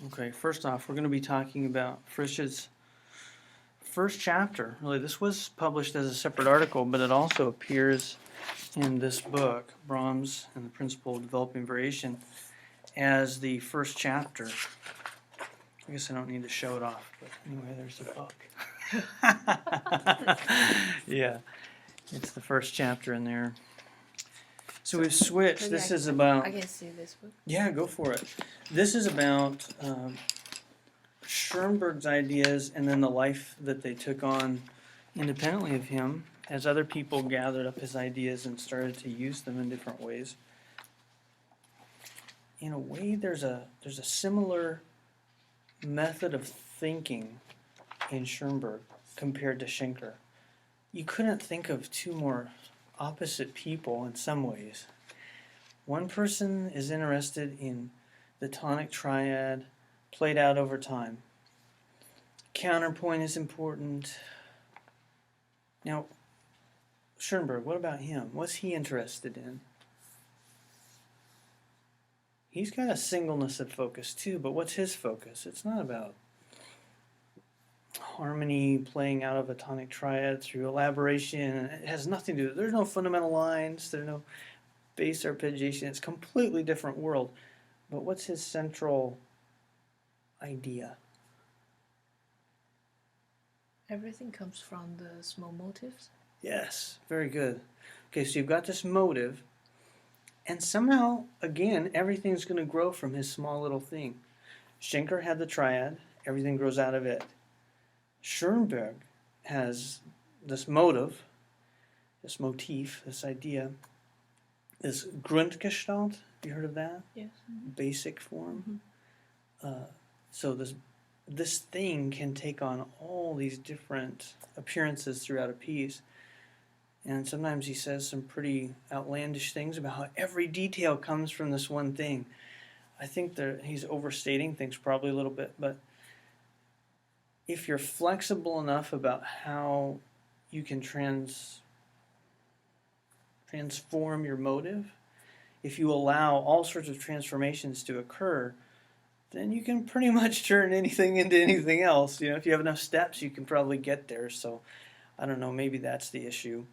Okay, first off, we're going to be talking about Frisch's first chapter. Really, this was published as a separate article, but it also appears in this book, Brahms and the Principle of Developing Variation, as the first chapter. I guess I don't need to show it off, but anyway, there's the book. Yeah, it's the first chapter in there. So we've switched. This is about. I can see this book. Yeah, go for it. This is about Schoenberg's ideas and then the life that they took on independently of him as other people gathered up his ideas and started to use them in different ways. In a way, there's a similar method of thinking in Schoenberg compared to Schenker. You couldn't think of two more opposite people in some ways. One person is interested in the tonic triad played out over time. Counterpoint is important. Now, Schoenberg, what about him? What's he interested in? He's got a singleness of focus too, but what's his focus? It's not about harmony playing out of a tonic triad through elaboration. It has nothing to do with it. There's no fundamental lines. There's no bass arpeggiation. It's a completely different world. But what's his central idea? Everything comes from the small motives. Yes, very good. Okay, so you've got this motive, and somehow, again, everything's going to grow from his small little thing. Schenker had the triad, everything grows out of it. Schoenberg has this motive, this motif, this idea, this Grundgestalt. Have you heard of that? Yes. Basic form. So this thing can take on all these different appearances throughout a piece. And sometimes he says some pretty outlandish things about how every detail comes from this one thing. I think that he's overstating things probably a little bit, but if you're flexible enough about how you can transform your motive, if you allow all sorts of transformations to occur, then you can pretty much turn anything into anything else. You know, if you have enough steps, you can probably get there. So, I don't know, maybe that's the issue.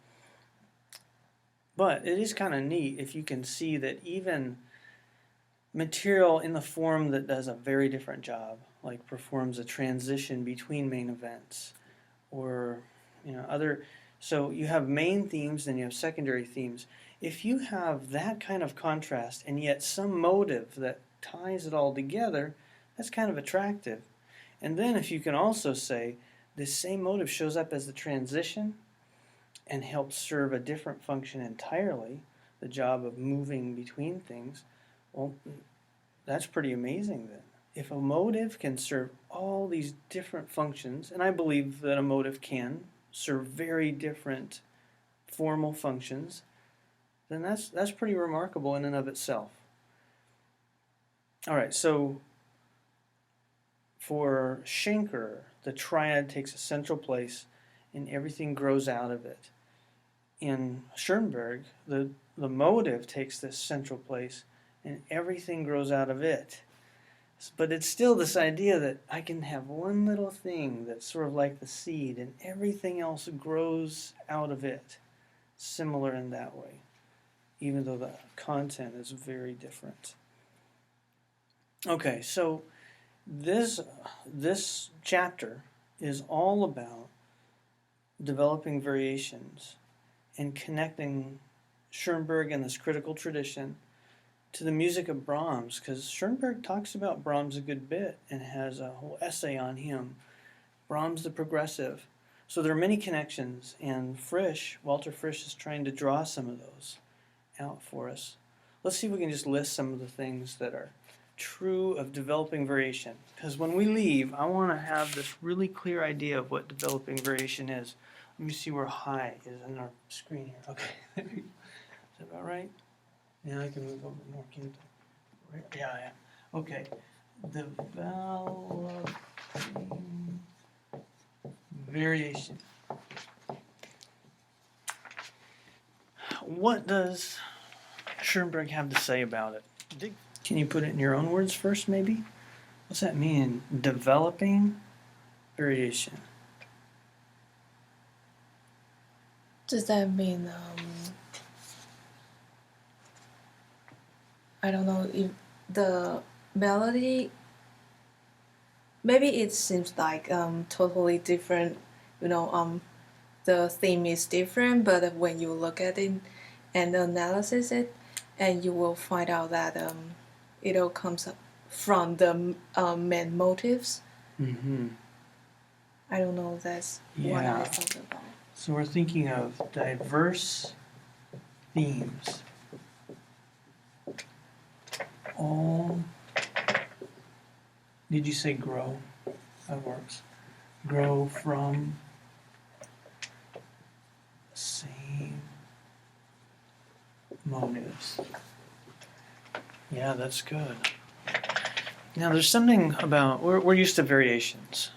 But it is kind of neat if you can see that even material in the form that does a very different job, like performs a transition between main events, or other. So you have main themes, then you have secondary themes. If you have that kind of contrast and yet some motive that ties it all together, that's kind of attractive. And then if you can also say this same motive shows up as the transition and helps serve a different function entirely, the job of moving between things, well, that's pretty amazing then. If a motive can serve all these different functions, and I believe that a motive can serve very different formal functions, then that's pretty remarkable in and of itself. All right, so for Schenker, the triad takes a central place and everything grows out of it. In Schoenberg, the motive takes this central place and everything grows out of it. But it's still this idea that I can have one little thing that's sort of like the seed and everything else grows out of it, similar in that way, even though the content is very different. Okay, so this chapter is all about developing variations and connecting Schoenberg and this critical tradition to the music of Brahms, because Schoenberg talks about Brahms a good bit and has a whole essay on him. Brahms the progressive. So there are many connections, and Walter Frisch is trying to draw some of those out for us. Let's see if we can just list some of the things that are true of developing variation, because when we leave, I want to have this really clear idea of what developing variation is. Let me see where high is on our screen here. Okay, is that about right? Yeah, I can move a little bit more. Can you? Yeah. Okay, developing variation. What does Schoenberg have to say about it? Can you put it in your own words first, maybe? What's that mean? Developing variation. Does that mean I don't know if the melody maybe it seems like totally different, you know, the theme is different, but when you look at it and analyze it, and you will find out that it all comes from the main motives. Mm-hmm. I don't know, that's what Yeah. I thought about. So we're thinking of diverse themes. All, did you say grow? That works. Grow from the same motives. Yeah, that's good. Now there's something about, we're used to variations,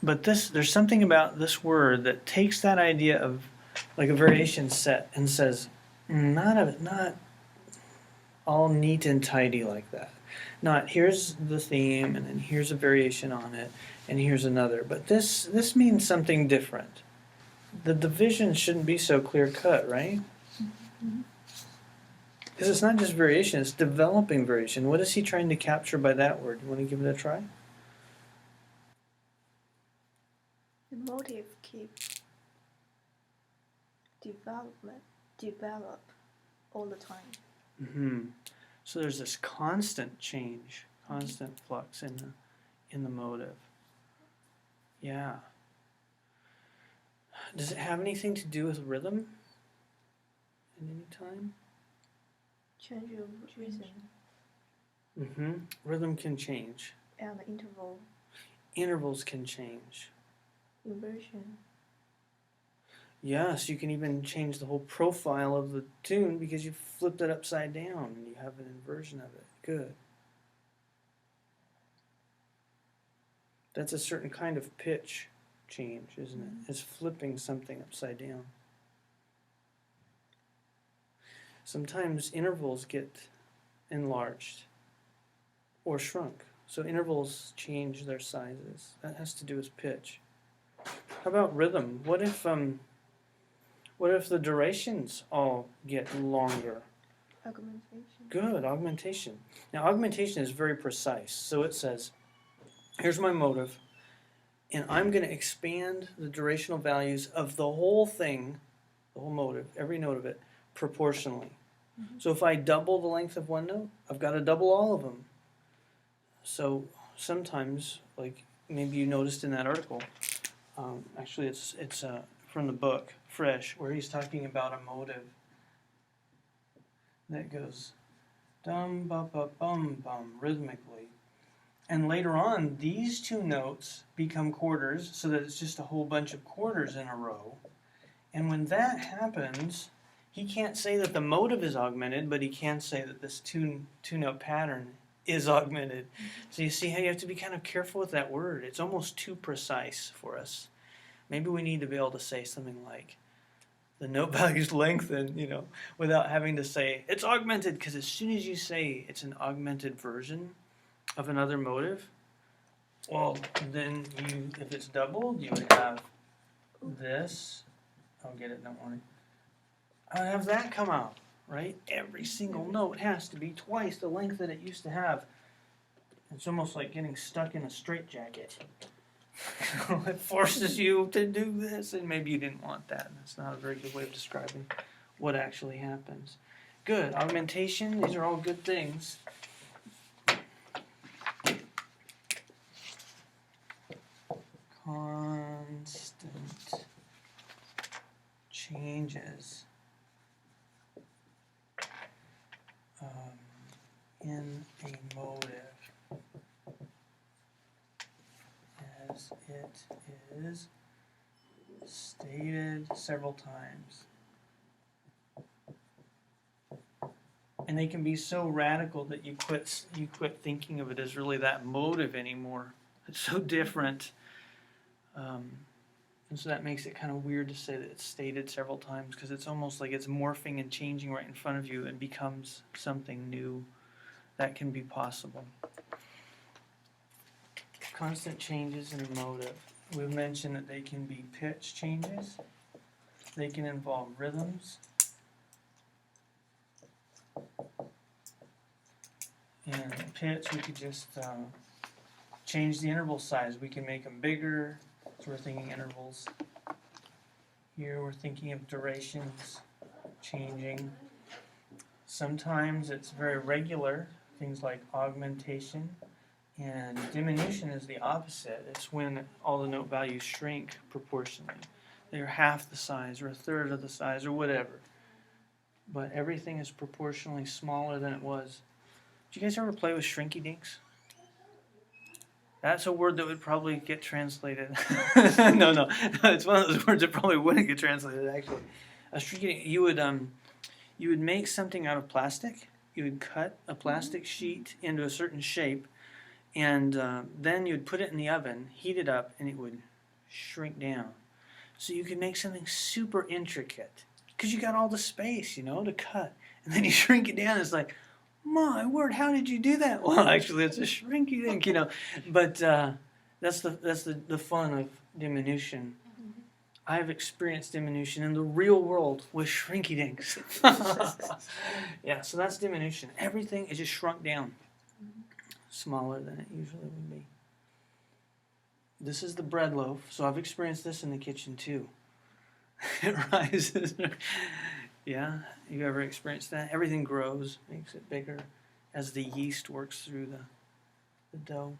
but there's something about this word that takes that idea of like a variation set and says, not all neat and tidy like that. Not here's the theme and then here's a variation on it and here's another. But this means something different. The division shouldn't be so clear cut, right? Because it's not just variation, it's developing variation. What is he trying to capture by that word? You want to give it a try? The motive keep develop all the time. Mm-hmm. So there's this constant change, constant flux in the motive. Yeah. Does it have anything to do with rhythm at any time? Change of reason Mm-hmm. Rhythm can change. and interval Intervals can change. inversion. Yes, you can even change the whole profile of the tune because you flipped it upside down and you have an inversion of it. Good. That's a certain kind of pitch change, isn't it? It's flipping something upside down. Sometimes intervals get enlarged or shrunk. So intervals change their sizes. That has to do with pitch. How about rhythm? What if the durations all get longer? Augmentation. Good, augmentation. Now augmentation is very precise. So it says, here's my motive, and I'm going to expand the durational values of the whole thing, the whole motive, every note of it, proportionally. So if I double the length of one note, I've got to double all of them. So sometimes, like maybe you noticed in that article, actually it's from the book Frisch, where he's talking about a motive that goes dum ba ba bum bum rhythmically, and later on these two notes become quarters, so that it's just a whole bunch of quarters in a row. And when that happens, he can't say that the motive is augmented, but he can say that this two-note pattern is augmented. So you see how you have to be kind of careful with that word. It's almost too precise for us. Maybe we need to be able to say something like, the note values lengthen, without having to say, it's augmented, because as soon as you say it's an augmented version of another motive, well, then if it's doubled, you would have this. I'll get it, don't worry. I have that come out, right? Every single note has to be twice the length that it used to have. It's almost like getting stuck in a straitjacket. It forces you to do this, and maybe you didn't want that. That's not a very good way of describing what actually happens. Good. Augmentation, these are all good things. Constant changes in a motive as it is stated several times. And they can be so radical that you quit thinking of it as really that motive anymore. It's so different. And so that makes it kind of weird to say that it's stated several times, because it's almost like it's morphing and changing right in front of you and becomes something new. That can be possible. constant changes in a motive. We've mentioned that they can be pitch changes. They can involve rhythms. And pitch, we could just change the interval size. We can make them bigger. So we're thinking intervals. Here we're thinking of durations changing. Sometimes it's very regular, things like augmentation, and diminution is the opposite. It's when all the note values shrink proportionally. They're half the size or a third of the size or whatever. But everything is proportionally smaller than it was. Did you guys ever play with shrinky dinks? That's a word that would probably get translated. No, it's one of those words that probably wouldn't get translated. Actually, a shrinky, you would make something out of plastic. You would cut a plastic sheet into a certain shape, and then you would put it in the oven, heat it up, and it would shrink down. So you could make something super intricate because you got all the space, to cut, and then you shrink it down. It's like, my word, how did you do that? Well, actually, it's a shrinky dink, But that's the fun of diminution. I've experienced diminution in the real world with shrinky dinks. Yeah, so that's diminution. Everything is just shrunk down, smaller than it usually would be. This is the bread loaf, so I've experienced this in the kitchen too. It rises. Yeah, you ever experienced that? Everything grows, makes it bigger as the yeast works through the dough.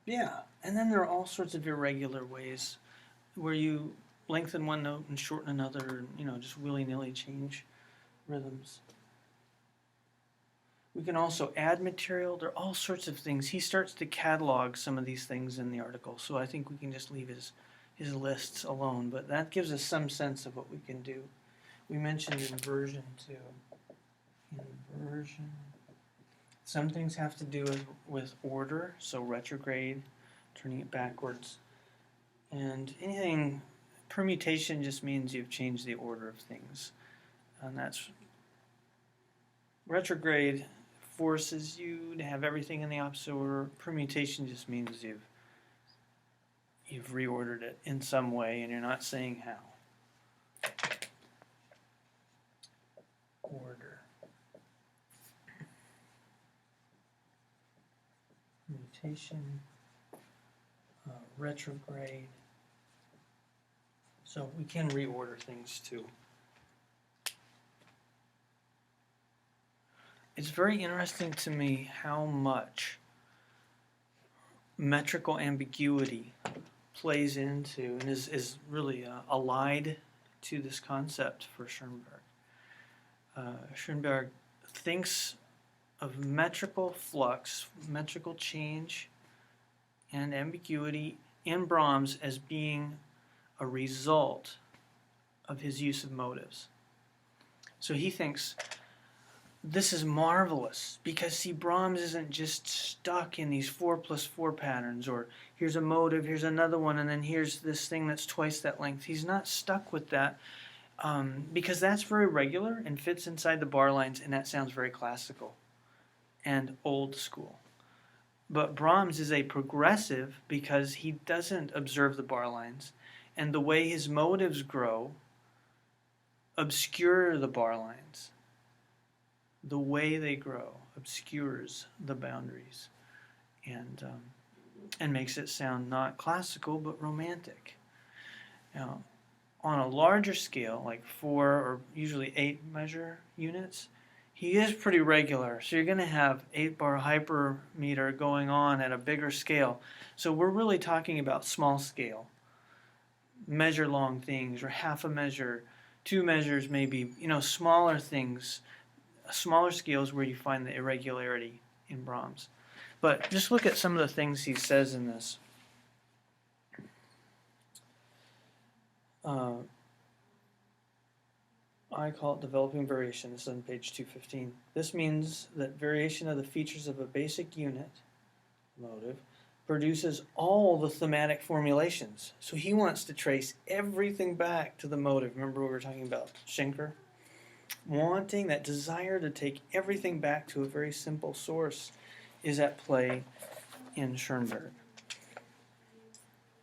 Yeah, and then there are all sorts of irregular ways where you lengthen one note and shorten another, and, just willy-nilly change rhythms. We can also add material. There are all sorts of things. He starts to catalog some of these things in the article, so I think we can just leave his lists alone, but that gives us some sense of what we can do. We mentioned inversion too. Inversion. Some things have to do with order, so retrograde, turning it backwards. And anything, permutation just means you've changed the order of things. And that's retrograde forces you to have everything in the opposite order. Permutation just means you've reordered it in some way, and you're not saying how. Order. Mutation. Retrograde. So we can reorder things too. It's very interesting to me how much metrical ambiguity plays into and is really allied to this concept for Schoenberg. Schoenberg thinks of metrical flux, metrical change, and ambiguity in Brahms as being a result of his use of motives. So he thinks this is marvelous because, see, Brahms isn't just stuck in these 4+4 patterns, or here's a motive, here's another one, and then here's this thing that's twice that length. He's not stuck with that because that's very regular and fits inside the bar lines, and that sounds very classical and old school. But Brahms is a progressive because he doesn't observe the bar lines, and the way his motives grow obscure the bar lines. The way they grow obscures the boundaries and makes it sound not classical but romantic. Now, on a larger scale, like 4 or usually 8 measure units, he is pretty regular. So you're going to have 8-bar hypermeter going on at a bigger scale. So we're really talking about small scale, measure long things, or half a measure, 2 measures maybe, smaller things. Smaller scales where you find the irregularity in Brahms. But just look at some of the things he says in this. I call it developing variation. This is on page 215. This means that variation of the features of a basic unit, motive, produces all the thematic formulations. So he wants to trace everything back to the motive. Remember what we were talking about Schenker? Wanting that desire to take everything back to a very simple source is at play in Schoenberg.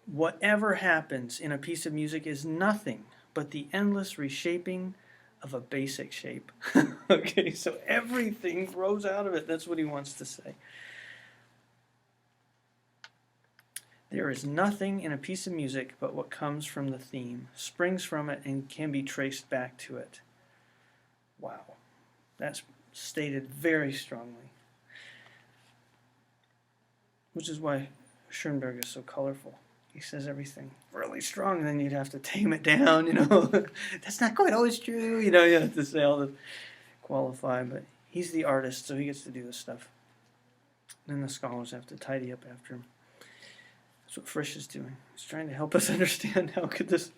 Whatever happens in a piece of music is nothing but the endless reshaping of a basic shape. Okay, so everything grows out of it. That's what he wants to say. There is nothing in a piece of music but what comes from the theme, springs from it, and can be traced back to it. Wow, that's stated very strongly. Which is why Schoenberg is so colorful. He says everything really strong, and then you'd have to tame it down, That's not quite always true, you have to say all the qualify, but he's the artist, so he gets to do this stuff. Then the scholars have to tidy up after him. That's what Frisch is doing. He's trying to help us understand how could this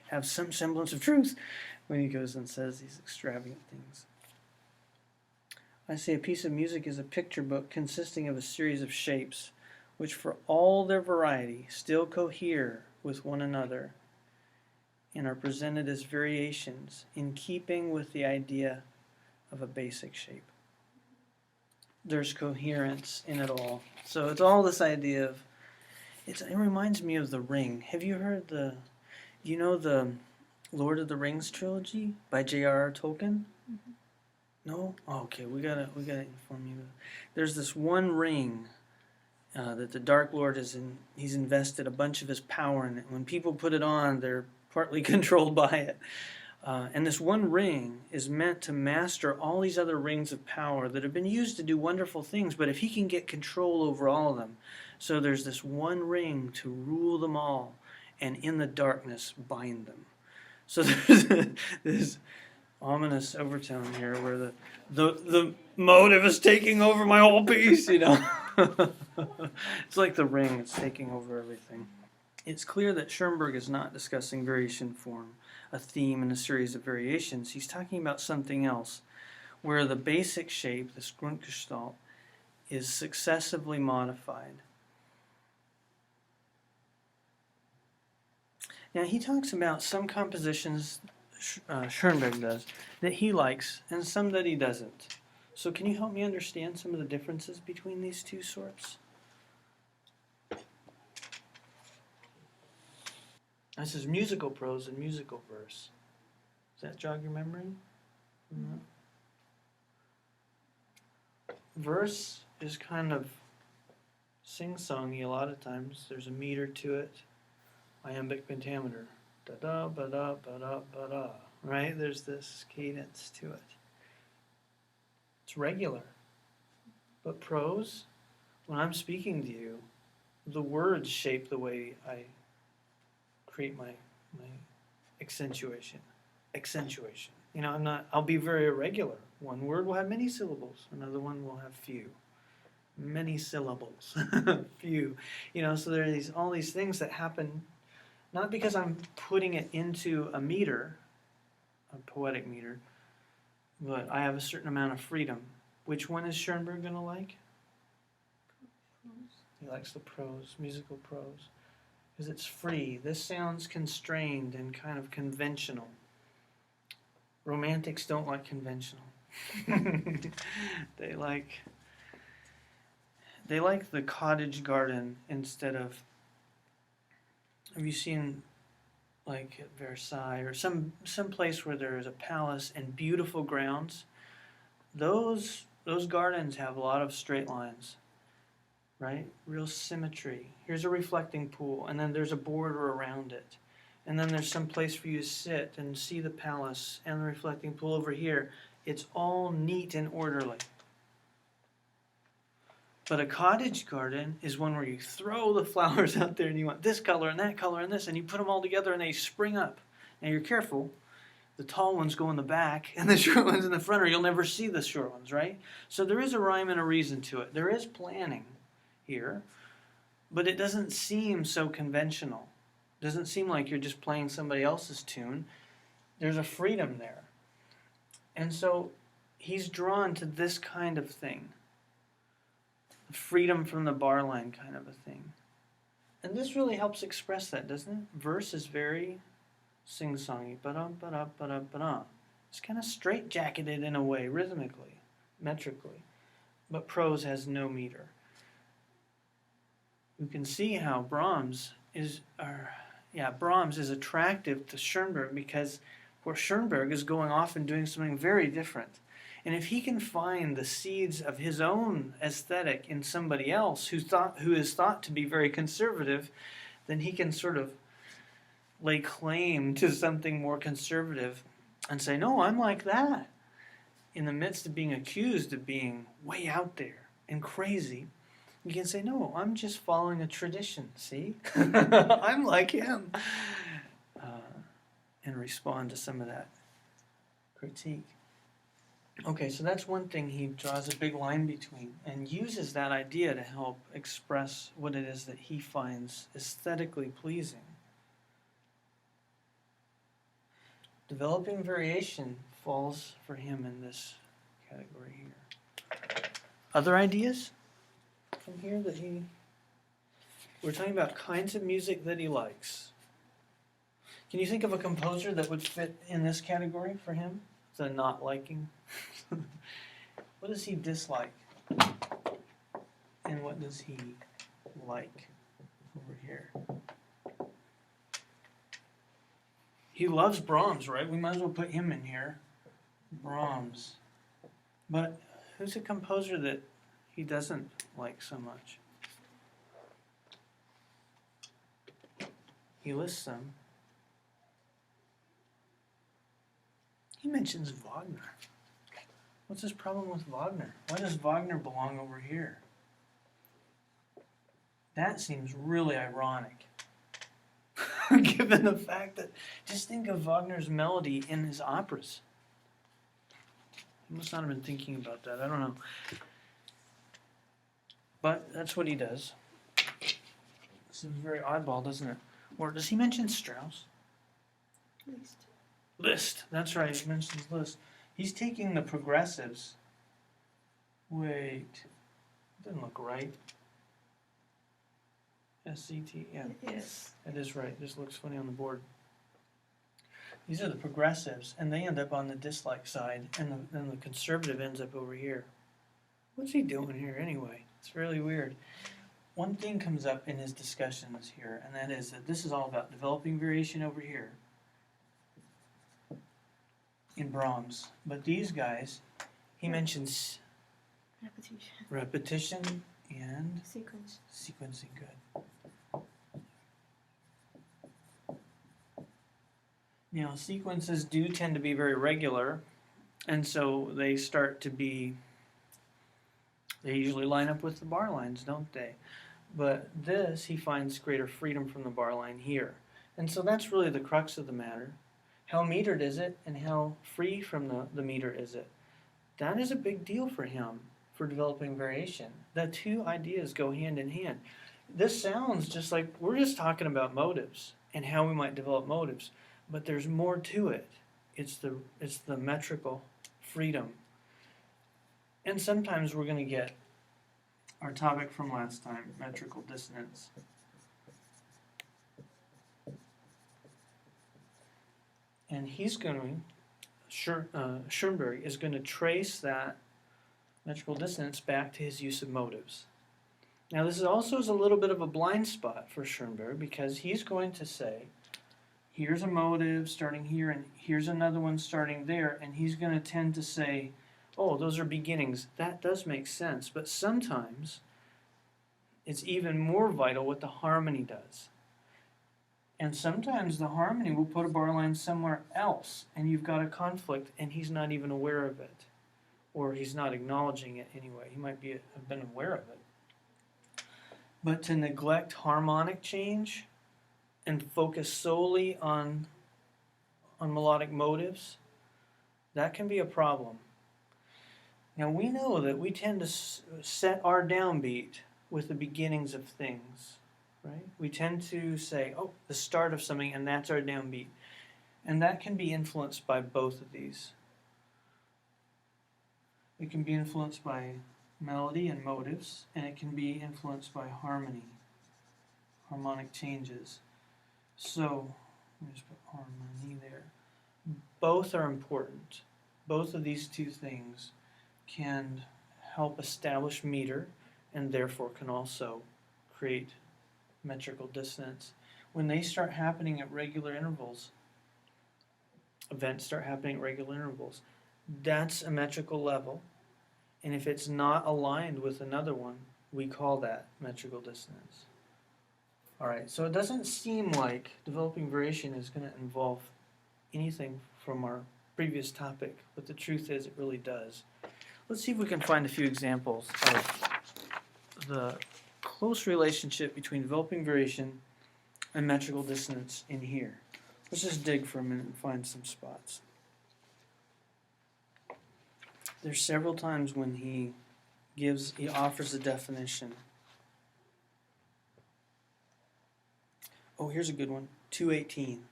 have some semblance of truth when he goes and says these extravagant things. I say a piece of music is a picture book consisting of a series of shapes, which for all their variety still cohere with one another and are presented as variations in keeping with the idea of a basic shape. There's coherence in it all. So it's all this idea of, it reminds me of The Ring. Have you heard the Lord of the Rings trilogy by J.R.R. Tolkien? Mm-hmm. No? Oh, okay, we gotta inform you. There's this one ring that the Dark Lord he's invested a bunch of his power in it. When people put it on, they're partly controlled by it. And this one ring is meant to master all these other rings of power that have been used to do wonderful things, but if he can get control over all of them, so there's this one ring to rule them all, and in the darkness bind them. So there's this ominous overtone here where the motive is taking over my whole piece, It's like the ring that's taking over everything. It's clear that Schoenberg is not discussing variation form, a theme and a series of variations. He's talking about something else, where the basic shape, this Grundgestalt, is successively modified. Now he talks about some compositions, Schoenberg does, that he likes and some that he doesn't. So can you help me understand some of the differences between these two sorts? This is musical prose and musical verse. Does that jog your memory? Mm-hmm. Verse is kind of sing-songy a lot of times. There's a meter to it. Iambic pentameter. Da-da, ba-da, ba-da, ba-da. Right? There's this cadence to it. It's regular. But prose, when I'm speaking to you, the words shape the way I create my accentuation. I'll be very irregular. One word will have many syllables. Another one will have few. Many syllables. Few. So there are all these things that happen, not because I'm putting it into a meter, a poetic meter, but I have a certain amount of freedom. Which one is Schoenberg going to like? He likes the prose, musical prose, because it's free. This sounds constrained and kind of conventional. Romantics don't like conventional. They like the cottage garden instead of. Have you seen, like at Versailles or some place where there is a palace and beautiful grounds? Those gardens have a lot of straight lines, right? Real symmetry. Here's a reflecting pool, and then there's a border around it. And then there's some place for you to sit and see the palace and the reflecting pool over here. It's all neat and orderly. But a cottage garden is one where you throw the flowers out there and you want this color and that color and this, and you put them all together and they spring up. Now you're careful. The tall ones go in the back and the short ones in the front, or you'll never see the short ones, right? So there is a rhyme and a reason to it. There is planning here, but it doesn't seem so conventional. It doesn't seem like you're just playing somebody else's tune. There's a freedom there. And so he's drawn to this kind of thing. Freedom from the bar line kind of a thing. And this really helps express that, doesn't it? Verse is very sing-songy. Ba-da-ba-da-ba-da-ba-da. It's kind of straight-jacketed in a way, rhythmically, metrically. But prose has no meter. you can see how Brahms is attractive to Schoenberg because Schoenberg is going off and doing something very different. And if he can find the seeds of his own aesthetic in somebody else who is thought to be very conservative, then he can sort of lay claim to something more conservative and say, no, I'm like that. In the midst of being accused of being way out there and crazy, you can say, no, I'm just following a tradition, see? I'm like him. And respond to some of that critique. Okay, so that's one thing he draws a big line between and uses that idea to help express what it is that he finds aesthetically pleasing. Developing variation falls for him in this category here. Other ideas from here that we're talking about kinds of music that he likes. Can you think of a composer that would fit in this category for him? The not liking. What does he dislike? And what does he like over here? He loves Brahms, right? We might as well put him in here. Brahms. But who's a composer that he doesn't like so much? He lists them. He mentions Wagner. What's his problem with Wagner? Why does Wagner belong over here? That seems really ironic. Given the fact that, just think of Wagner's melody in his operas. He must not have been thinking about that. I don't know. But that's what he does. Seems very oddball, doesn't it? Or does he mention Strauss? Liszt. That's right, he mentions Liszt. He's taking the progressives. Wait. Doesn't look right. S-C-T, yeah. Yes. That is right. This looks funny on the board. These are the progressives, and they end up on the dislike side, and the conservative ends up over here. What's he doing here anyway? It's really weird. One thing comes up in his discussions here, and that is that this is all about developing variation over here in Brahms. But these guys, he mentions repetition and sequencing. Good. Now, sequences do tend to be very regular, and so they usually line up with the bar lines, don't they? But this, he finds greater freedom from the bar line here. And so that's really the crux of the matter. How metered is it, and how free from the meter is it? That is a big deal for him, for developing variation. The two ideas go hand in hand. This sounds just like we're just talking about motives and how we might develop motives, but there's more to it. It's the metrical freedom. And sometimes we're going to get our topic from last time, metrical dissonance. And Schoenberg is going to trace that metrical dissonance back to his use of motives. Now this is also a little bit of a blind spot for Schoenberg, because he's going to say, here's a motive starting here, and here's another one starting there, and he's going to tend to say, oh, those are beginnings. That does make sense, but sometimes it's even more vital what the harmony does. And sometimes the harmony will put a bar line somewhere else, and you've got a conflict, and he's not even aware of it. Or he's not acknowledging it anyway. He might have been aware of it. But to neglect harmonic change and focus solely on melodic motives, that can be a problem. Now we know that we tend to set our downbeat with the beginnings of things, right? We tend to say, oh, the start of something, and that's our downbeat. And that can be influenced by both of these. It can be influenced by melody and motives, and it can be influenced by harmony, harmonic changes. So, let me just put harmony there. Both are important. Both of these two things can help establish meter, and therefore can also create metrical dissonance. When they start happening at regular intervals, events start happening at regular intervals, that's a metrical level. And if it's not aligned with another one, we call that metrical dissonance. All right, so it doesn't seem like developing variation is going to involve anything from our previous topic, but the truth is it really does. Let's see if we can find a few examples of the close relationship between developing variation and metrical dissonance in here. Let's just dig for a minute and find some spots. There's several times when he offers a definition. Oh, here's a good one. 218.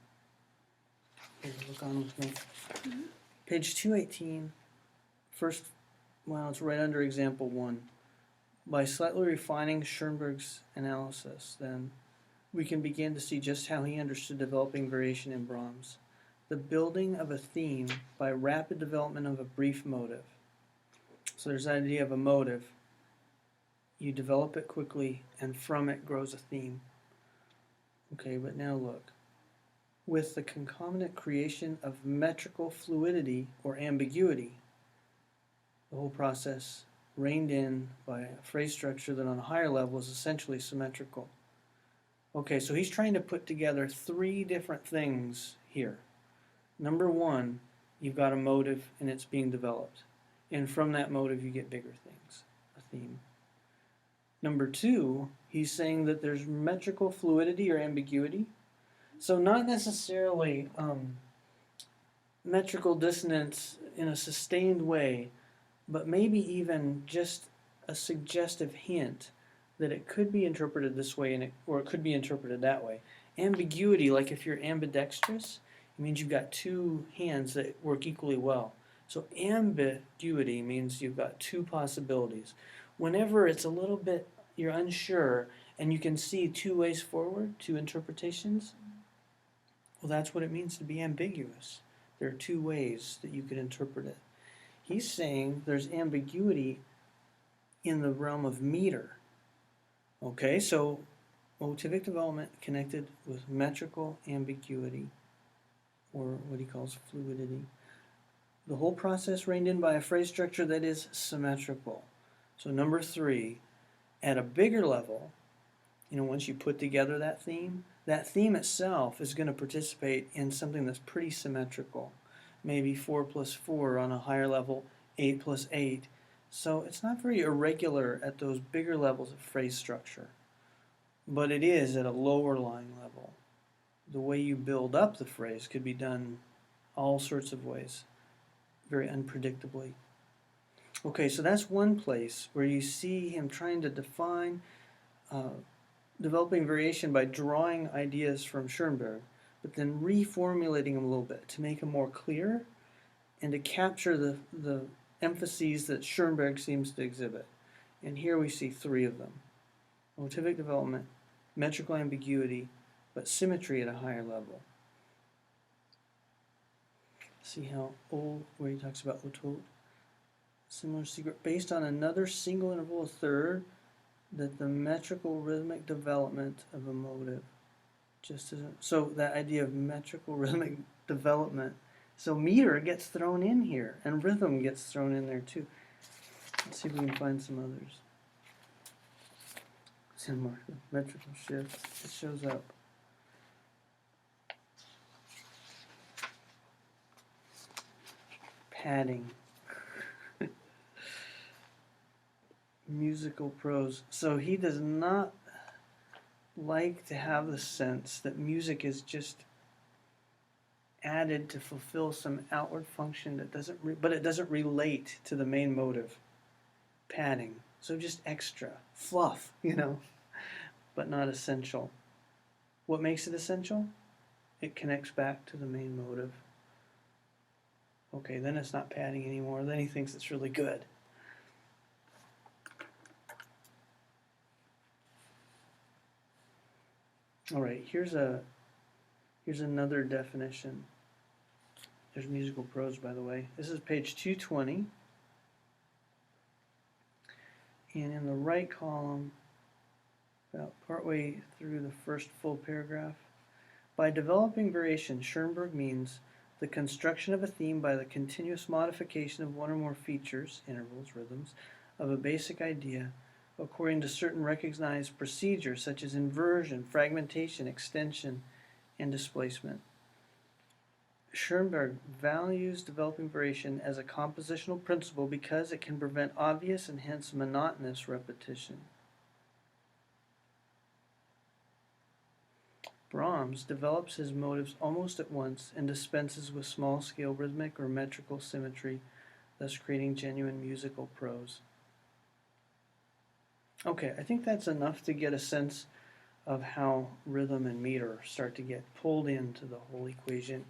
Here, look on with me. Mm-hmm. Page 218, first, well, it's right under example 1. By slightly refining Schoenberg's analysis, then, we can begin to see just how he understood developing variation in Brahms. The building of a theme by rapid development of a brief motive. So there's the idea of a motive. You develop it quickly, and from it grows a theme. Okay, but now look. With the concomitant creation of metrical fluidity or ambiguity, the whole process reined in by a phrase structure that on a higher level is essentially symmetrical. Okay, so he's trying to put together 3 different things here. Number 1, you've got a motive and it's being developed. And from that motive you get bigger things, a theme. Number 2, he's saying that there's metrical fluidity or ambiguity. So not necessarily metrical dissonance in a sustained way, but maybe even just a suggestive hint that it could be interpreted this way or it could be interpreted that way. Ambiguity, like if you're ambidextrous, it means you've got 2 hands that work equally well. So ambiguity means you've got 2 possibilities. Whenever it's a little bit, you're unsure, and you can see 2 ways forward, 2 interpretations, well, that's what it means to be ambiguous. There are 2 ways that you could interpret it. He's saying there's ambiguity in the realm of meter. Okay, so motivic development connected with metrical ambiguity, or what he calls fluidity. The whole process reined in by a phrase structure that is symmetrical. So number 3, at a bigger level, once you put together that theme itself is going to participate in something that's pretty symmetrical. Maybe 4 plus 4 on a higher level, 8 plus 8. So it's not very irregular at those bigger levels of phrase structure. But it is at a lower lying level. The way you build up the phrase could be done all sorts of ways, very unpredictably. Okay, so that's one place where you see him trying to define developing variation by drawing ideas from Schoenberg, but then reformulating them a little bit to make them more clear and to capture the emphases that Schoenberg seems to exhibit. And here we see 3 of them. Motivic development, metrical ambiguity, but symmetry at a higher level. See how where he talks about autot, similar secret, based on another single interval, a third, that the metrical rhythmic development of a motive just isn't. So that idea of metrical rhythmic development, so meter gets thrown in here, and rhythm gets thrown in there too. Let's see if we can find some others. Metrical shift, it shows up. Padding. Musical prose. So he does not like to have the sense that music is just added to fulfill some outward function that but it doesn't relate to the main motive. Padding. So just extra. Fluff, but not essential. What makes it essential? It connects back to the main motive. Okay, then it's not padding anymore. Then he thinks it's really good. All right, here's another definition. There's musical prose, by the way. This is page 220. And in the right column, about partway through the first full paragraph. By developing variation, Schoenberg means the construction of a theme by the continuous modification of one or more features, intervals, rhythms, of a basic idea according to certain recognized procedures such as inversion, fragmentation, extension, and displacement. Schoenberg values developing variation as a compositional principle because it can prevent obvious and hence monotonous repetition. Brahms develops his motives almost at once and dispenses with small-scale rhythmic or metrical symmetry, thus creating genuine musical prose. Okay, I think that's enough to get a sense of how rhythm and meter start to get pulled into the whole equation.